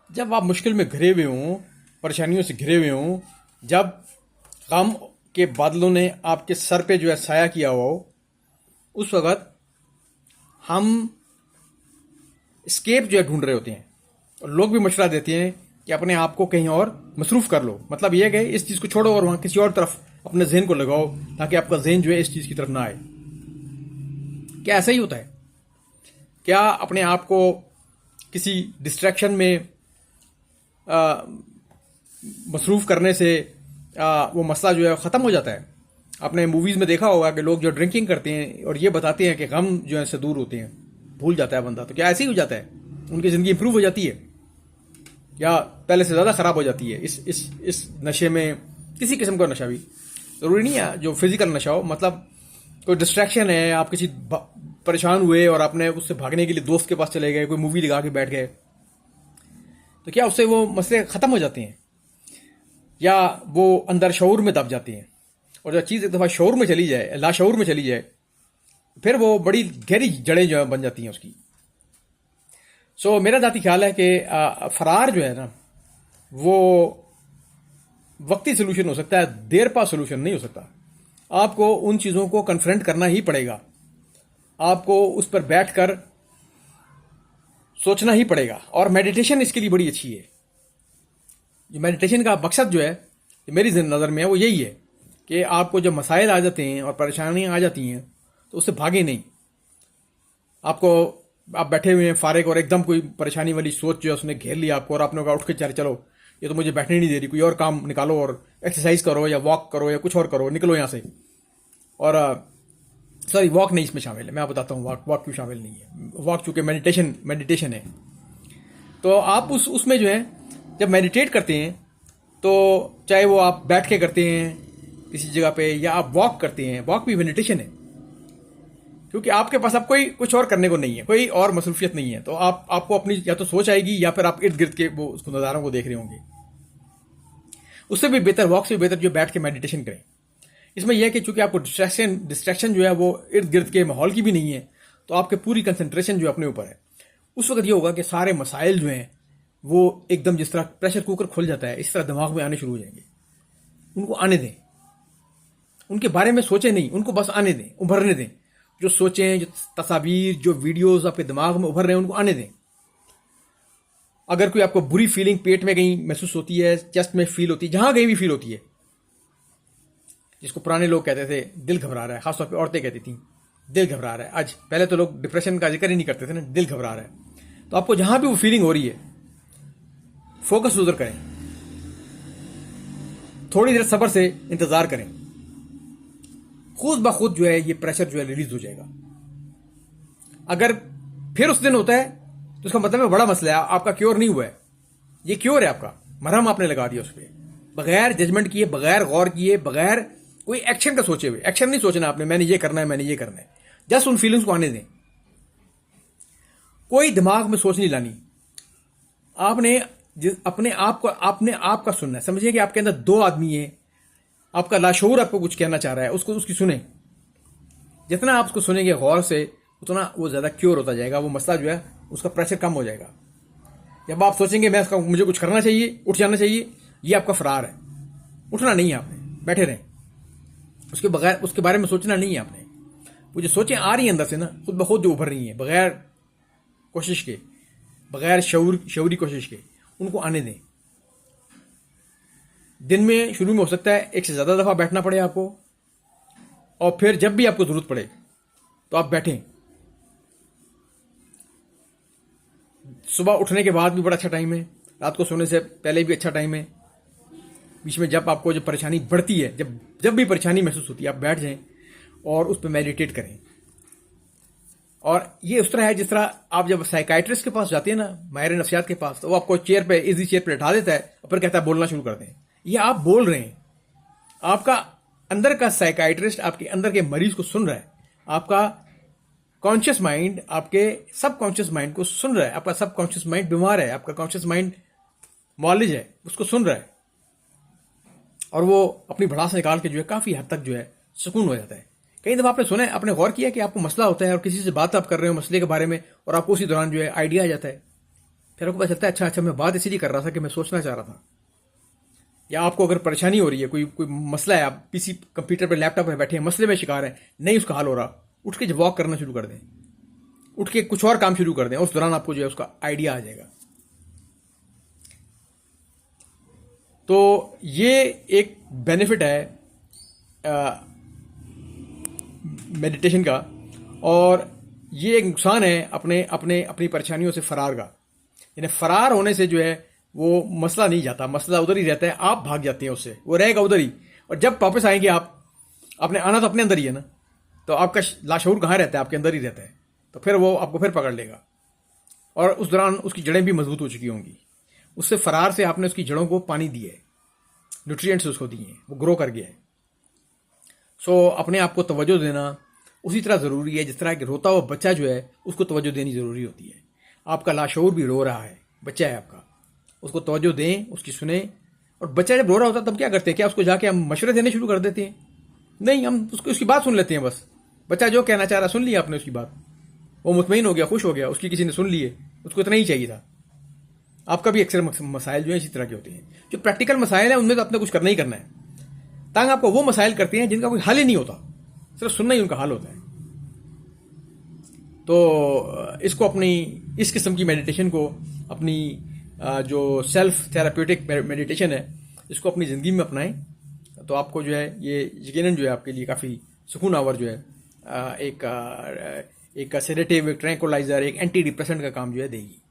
जब आप मुश्किल में घिरे हुए हों, परेशानियों से घिरे हुए हों, जब गम के बादलों ने आपके सर पे जो है साया किया हुआ हो, उस वक्त हम स्केप जो है ढूंढ रहे होते हैं। और लोग भी मशवरा देते हैं कि अपने आप को कहीं और मसरूफ कर लो। मतलब यह है कि इस चीज़ को छोड़ो और वहां किसी और तरफ अपने जहन को लगाओ, ताकि आपका जहन जो है इस चीज़ की तरफ ना आए। क्या ऐसा ही होता है? क्या अपने आप को किसी डिस्ट्रैक्शन में मसरूफ करने से वो मसला जो है ख़त्म हो जाता है? आपने मूवीज़ में देखा होगा कि लोग जो ड्रिंकिंग करते हैं और ये बताते हैं कि गम जो है से दूर होते हैं, भूल जाता है बंदा। तो क्या ऐसे ही हो जाता है? उनकी ज़िंदगी इंप्रूव हो जाती है या पहले से ज़्यादा ख़राब हो जाती है इस नशे में? किसी किस्म का नशा भी ज़रूरी नहीं है जो फिजिकल नशा हो। मतलब कोई डिस्ट्रैक्शन है, आप किसी परेशान हुए और आपने उससे भागने के लिए दोस्त के पास चले गए, कोई मूवी लगा के बैठ गए, तो क्या उससे वो मसले ख़त्म हो जाते हैं या वो अंदर शऊर में दब जाते हैं? और जब चीज़ एक दफ़ा शऊर में चली जाए, लाशऊर में चली जाए, फिर वो बड़ी गहरी जड़ें जो है बन जाती हैं उसकी। मेरा जाती ख्याल है कि फरार जो है ना, वो वक्ती सोल्यूशन हो सकता है, देर पा सोल्यूशन नहीं हो सकता। आपको उन चीज़ों को कन्फ्रंट करना ही पड़ेगा, आपको उस पर बैठकर सोचना ही पड़ेगा। और मेडिटेशन इसके लिए बड़ी अच्छी है। जो मेडिटेशन का मकसद जो है मेरी नज़र में है वो यही है कि आपको जब मसाइल आ जाते हैं और परेशानियां आ जाती हैं तो उससे भागे नहीं। आप बैठे हुए हैं फारिग और एकदम कोई परेशानी वाली सोच जो है उसने घेर लिया आपको और आपने कहा उठ के चलो, ये तो मुझे बैठने नहीं दे रही, कोई और काम निकालो और एक्सरसाइज करो या वॉक करो या कुछ और करो, निकलो यहाँ से। और सॉरी, वॉक नहीं इसमें शामिल है, मैं आप बताता हूँ वॉक क्यों शामिल नहीं है। वॉक चूंकि मेडिटेशन है, तो आप उसमें जो है जब मेडिटेट करते हैं तो चाहे वो आप बैठ के करते हैं किसी जगह पे या आप वॉक करते हैं, वॉक भी मेडिटेशन है। क्योंकि आपके पास अब कोई कुछ और करने को नहीं है, कोई और मसरूफियत नहीं है, तो आपको अपनी या तो सोच आएगी या फिर आप इर्द गिर्द के वो उसको नज़ारों को देख रहे होंगे। उससे भी बेहतर, वॉक से भी बेहतर जो बैठ के मेडिटेशन करें। इसमें यह है कि चूंकि आपको डिस्ट्रैक्शन जो है वो इर्द गिर्द के माहौल की भी नहीं है, तो आपके पूरी कंसंट्रेशन जो है अपने ऊपर है। उस वक्त ये होगा कि सारे मसाइल जो हैं वो एकदम जिस तरह प्रेशर कुकर खुल जाता है इस तरह दिमाग में आने शुरू हो जाएंगे। उनको आने दें, उनके बारे में सोचें नहीं, उनको बस आने दें, उभरने दें। जो सोचें, जो तस्वीर, जो वीडियोस आपके दिमाग में उभर रहे हैं उनको आने दें। अगर कोई आपको बुरी फीलिंग पेट में कहीं महसूस होती है, चेस्ट में फील होती है, जहां कहीं भी फील होती है, जिसको पुराने लोग कहते थे दिल घबरा रहा है, खासतौर पर औरतें कहती थी दिल घबरा रहा है। आज पहले तो लोग डिप्रेशन का जिक्र ही नहीं करते थे ना, दिल घबरा रहा है। तो आपको जहां भी वो फीलिंग हो रही है फोकस उधर करें, थोड़ी देर सब्र से इंतजार करें, खुद ब खुद जो है ये प्रेशर जो है रिलीज हो जाएगा। अगर फिर उस दिन होता है तो उसका मतलब है बड़ा मसला है, आपका क्योर नहीं हुआ है। ये क्योर है आपका, मरहम आपने लगा दिया उस पर, बगैर जजमेंट किए, बगैर गौर किए, बगैर कोई एक्शन का सोचे हुए। एक्शन नहीं सोचना आपने, मैंने ये करना है, मैंने ये करना है। जस्ट उन फीलिंग्स को आने दें, कोई दिमाग में सोच नहीं लानी। आपने अपने आप का सुनना है। समझिए कि आपके अंदर दो आदमी है, आपका लाशऊर आपको कुछ कहना चाह रहा है, उसकी सुने। जितना आप उसको सुनेंगे गौर से, उतना वो ज्यादा क्योर होता जाएगा, वो मसला जो है उसका प्रेशर कम हो जाएगा। जब आप सोचेंगे मुझे कुछ करना चाहिए, उठ जाना चाहिए, ये आपका फरार है। उठना नहीं है आपने, बैठे रहें, उसके बारे में सोचना नहीं है आपने। वो जो सोचें आ रही है अंदर से ना, खुद ब खुद जो उभर रही हैं, बगैर कोशिश के, बगैर शऊरी कोशिश के, उनको आने दें। दिन में शुरू में हो सकता है एक से ज्यादा दफा बैठना पड़े आपको, और फिर जब भी आपको जरूरत पड़े तो आप बैठें। सुबह उठने के बाद भी बड़ा अच्छा टाइम है, रात को सोने से पहले भी अच्छा टाइम है। बीच में जब आपको जब परेशानी बढ़ती है, जब भी परेशानी महसूस होती है, आप बैठ जाएं और उस पर मेडिटेट करें। और ये उस तरह है जिस तरह आप जब साइकाइट्रिस्ट के पास जाते हैं ना, माहिर नफ्सियात के पास, तो वो आपको इजी चेयर पे बैठा देता है और फिर कहता है बोलना शुरू कर दें। ये आप बोल रहे हैं, आपका अंदर का साइकाइट्रिस्ट आपके अंदर के मरीज को सुन रहा है। आपका कॉन्शियस माइंड आपके सबकॉन्शियस माइंड को सुन रहा है। आपका सबकॉन्शियस माइंड बीमार है, आपका कॉन्शियस माइंड मौलिज है, उसको सुन रहा है, और वो अपनी भड़ास निकाल के जो है काफी हद तक जो है सुकून हो जाता है। कई दफा आपने सुना है, आपने गौर किया कि आपको मसला होता है और किसी से बात आप कर रहे हो मसले के बारे में, और आपको उसी दौरान जो है आइडिया आ जाता है, फिर आपको पता चलता है अच्छा अच्छा मैं बात इसीलिए कर रहा था कि मैं सोचना चाह रहा था। या आपको अगर परेशानी हो रही है, कोई कोई मसला है, आप पीसी कंप्यूटर पे लैपटॉप में बैठे हैं, मसले में शिकार हैं, नहीं उसका हल हो रहा, उठ के वॉक करना शुरू कर दें, उठ के कुछ और काम शुरू कर दें, उस दौरान आपको जो है उसका आइडिया आ जाएगा। तो ये एक बेनिफिट है मेडिटेशन का। और ये एक नुकसान है अपने अपने अपनी परेशानियों से फरार का। यानी फरार होने से जो है वो मसला नहीं जाता, मसला उधर ही रहता है, आप भाग जाते हैं उससे, वो रहेगा उधर ही। और जब वापस आएंगे आप, आपने आना तो अपने अंदर ही है ना, तो आपका लाशऊर कहाँ रहता है? आपके अंदर ही रहता है। तो फिर वो आपको फिर पकड़ लेगा, और उस दौरान उसकी जड़ें भी मजबूत हो चुकी होंगी। उससे फरार से आपने उसकी जड़ों को पानी दिया है, न्यूट्रिएंट्स उसको दिए हैं, वो ग्रो कर गया है। सो अपने आप को तवज्जो देना उसी तरह ज़रूरी है जिस तरह कि रोता हुआ बच्चा जो है उसको तवज्जो देनी ज़रूरी होती है। आपका लाशऊर भी रो रहा है, बच्चा है आपका, उसको तवज्जो दें, उसकी सुने। और बच्चा जब रो रहा होता है तब क्या करते हैं? क्या उसको जाके हम मशवरे देने शुरू कर देते हैं? नहीं, हम उसको उसकी बात सुन लेते हैं बस। बच्चा जो कहना चाह रहा सुन लिया आपने उसकी बात, वो मुतमईन हो गया, खुश हो गया, उसकी किसी ने सुन लिए, उसको इतना ही चाहिए था। आपका भी अक्सर मसाइल जो है इसी तरह के होते हैं। जो प्रैक्टिकल मसाइल है उनमें तो आपने कुछ करना ही करना है। तांग आपको वो मसाइल करते हैं जिनका कोई हल ही नहीं होता, सिर्फ सुनना ही उनका हल होता है। तो इसको अपनी इस किस्म की मेडिटेशन को अपनी जो सेल्फ थेराप्यूटिक मेडिटेशन है इसको अपनी ज़िंदगी में अपनाएं, तो आपको जो है ये यकीनन जो है आपके लिए काफ़ी सुकून आवर जो है एक सेडेटिव, एक ट्रैंकुलाइजर, एक एंटी डिप्रेसेंट का काम जो है देगी।